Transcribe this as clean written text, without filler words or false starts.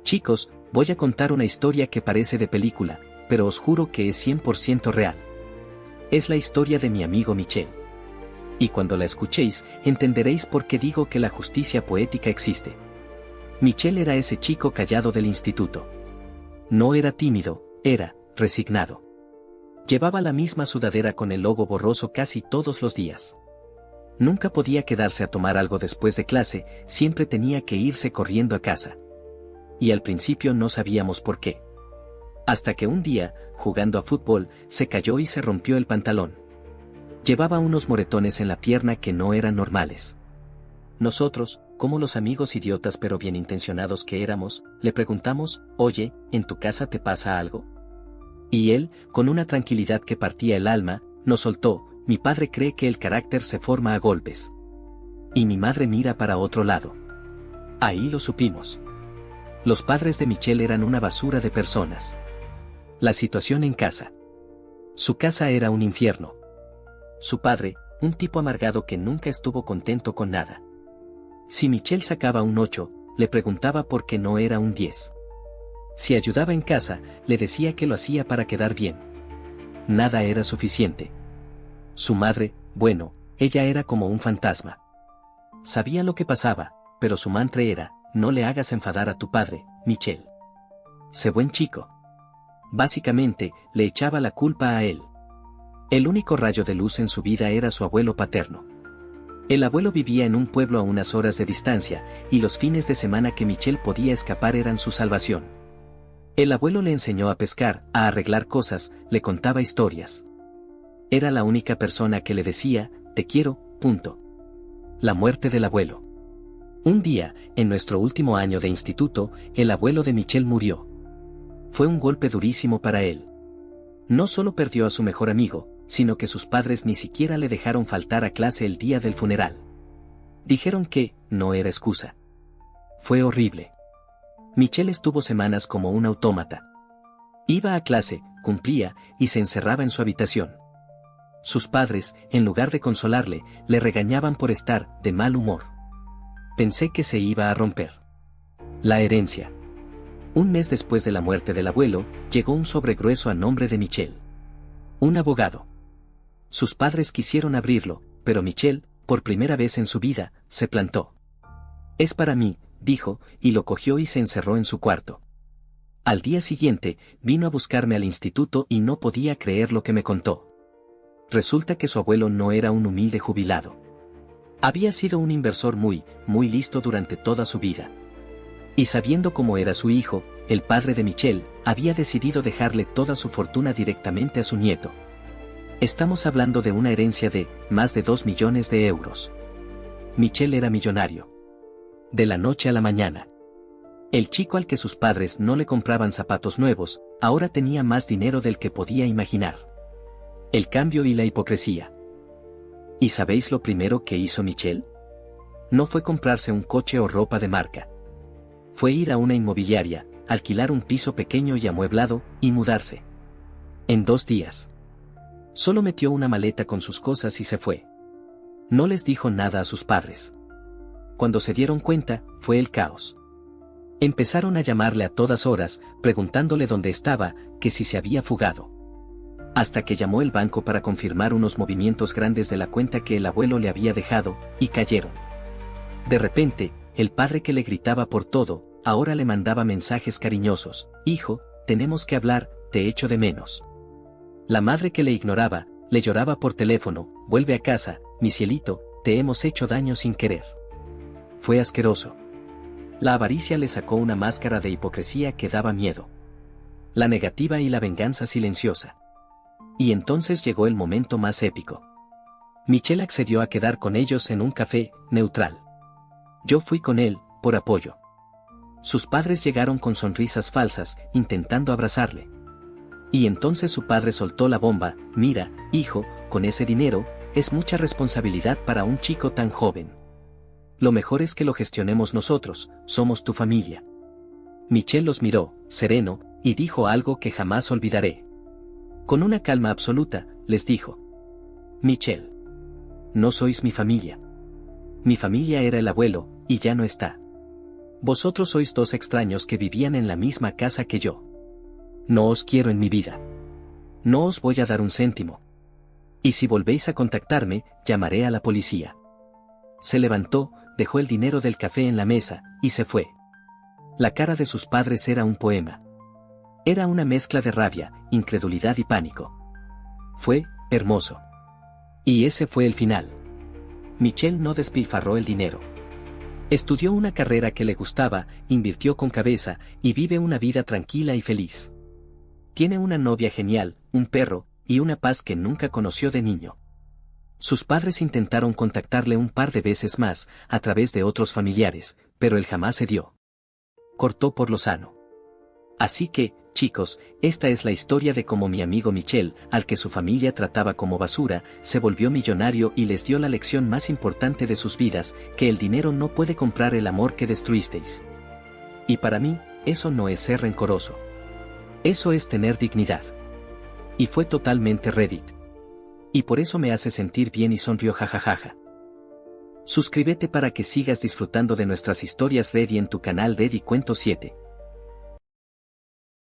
Chicos, voy a contar una historia que parece de película, pero os juro que es 100% real. Es la historia de mi amigo Michel. Y cuando la escuchéis, entenderéis por qué digo que la justicia poética existe. Michel era ese chico callado del instituto. No era tímido, era resignado. Llevaba la misma sudadera con el logo borroso casi todos los días. Nunca podía quedarse a tomar algo después de clase, siempre tenía que irse corriendo a casa. Y al principio no sabíamos por qué. Hasta que un día, jugando a fútbol, se cayó y se rompió el pantalón. Llevaba unos moretones en la pierna que no eran normales. Nosotros, como los amigos idiotas pero bien intencionados que éramos, le preguntamos, oye, ¿en tu casa te pasa algo? Y él, con una tranquilidad que partía el alma, nos soltó, mi padre cree que el carácter se forma a golpes. Y mi madre mira para otro lado. Ahí lo supimos. Los padres de Michel eran una basura de personas. La situación en casa. Su casa era un infierno. Su padre, un tipo amargado que nunca estuvo contento con nada. Si Michel sacaba un 8, le preguntaba por qué no era un 10. Si ayudaba en casa, le decía que lo hacía para quedar bien. Nada era suficiente. Su madre, bueno, ella era como un fantasma. Sabía lo que pasaba, pero su mantra era, no le hagas enfadar a tu padre, Michel. Sé buen chico. Básicamente, le echaba la culpa a él. El único rayo de luz en su vida era su abuelo paterno. El abuelo vivía en un pueblo a unas horas de distancia, y los fines de semana que Michel podía escapar eran su salvación. El abuelo le enseñó a pescar, a arreglar cosas, le contaba historias. Era la única persona que le decía, te quiero, punto. La muerte del abuelo. Un día, en nuestro último año de instituto, el abuelo de Michel murió. Fue un golpe durísimo para él. No solo perdió a su mejor amigo, sino que sus padres ni siquiera le dejaron faltar a clase el día del funeral. Dijeron que no era excusa. Fue horrible. Michel estuvo semanas como un autómata. Iba a clase, cumplía, y se encerraba en su habitación. Sus padres, en lugar de consolarle, le regañaban por estar de mal humor. Pensé que se iba a romper. La herencia. Un mes después de la muerte del abuelo, llegó un sobre grueso a nombre de Michel. Un abogado. Sus padres quisieron abrirlo, pero Michel, por primera vez en su vida, se plantó. Es para mí, dijo, y lo cogió y se encerró en su cuarto. Al día siguiente, vino a buscarme al instituto y no podía creer lo que me contó. Resulta que su abuelo no era un humilde jubilado. Había sido un inversor muy listo durante toda su vida. Y sabiendo cómo era su hijo, el padre de Michel, había decidido dejarle toda su fortuna directamente a su nieto. Estamos hablando de una herencia de más de 2 millones de euros. Michel era millonario. De la noche a la mañana. El chico al que sus padres no le compraban zapatos nuevos, ahora tenía más dinero del que podía imaginar. El cambio y la hipocresía. ¿Y sabéis lo primero que hizo Michel? No fue comprarse un coche o ropa de marca. Fue ir a una inmobiliaria, alquilar un piso pequeño y amueblado, y mudarse. En 2 días. Solo metió una maleta con sus cosas y se fue. No les dijo nada a sus padres. Cuando se dieron cuenta, fue el caos. Empezaron a llamarle a todas horas, preguntándole dónde estaba, que si se había fugado. Hasta que llamó el banco para confirmar unos movimientos grandes de la cuenta que el abuelo le había dejado, y cayeron. De repente, el padre que le gritaba por todo, ahora le mandaba mensajes cariñosos, hijo, tenemos que hablar, te echo de menos. La madre que le ignoraba, le lloraba por teléfono, vuelve a casa, mi cielito, te hemos hecho daño sin querer. Fue asqueroso. La avaricia le sacó una máscara de hipocresía que daba miedo. La negativa y la venganza silenciosa. Y entonces llegó el momento más épico. Michel accedió a quedar con ellos en un café, neutral. Yo fui con él, por apoyo. Sus padres llegaron con sonrisas falsas, intentando abrazarle. Y entonces su padre soltó la bomba, mira, hijo, con ese dinero, es mucha responsabilidad para un chico tan joven. Lo mejor es que lo gestionemos nosotros, somos tu familia. Michel los miró, sereno, y dijo algo que jamás olvidaré. Con una calma absoluta, les dijo. Michel. No sois mi familia. Mi familia era el abuelo, y ya no está. Vosotros sois dos extraños que vivían en la misma casa que yo. No os quiero en mi vida. No os voy a dar un céntimo. Y si volvéis a contactarme, llamaré a la policía. Se levantó, dejó el dinero del café en la mesa, y se fue. La cara de sus padres era un poema. Era una mezcla de rabia, incredulidad y pánico. Fue hermoso. Y ese fue el final. Michelle no despilfarró el dinero. Estudió una carrera que le gustaba, invirtió con cabeza, y vive una vida tranquila y feliz. Tiene una novia genial, un perro, y una paz que nunca conoció de niño. Sus padres intentaron contactarle un par de veces más, a través de otros familiares, pero él jamás se dio. Cortó por lo sano. Así que, chicos, esta es la historia de cómo mi amigo Michel, al que su familia trataba como basura, se volvió millonario y les dio la lección más importante de sus vidas, que el dinero no puede comprar el amor que destruisteis. Y para mí, eso no es ser rencoroso. Eso es tener dignidad. Y fue totalmente Reddit. Y por eso me hace sentir bien y sonrió jajajaja. Suscríbete para que sigas disfrutando de nuestras historias Reddit en tu canal Reddit Cuento 7.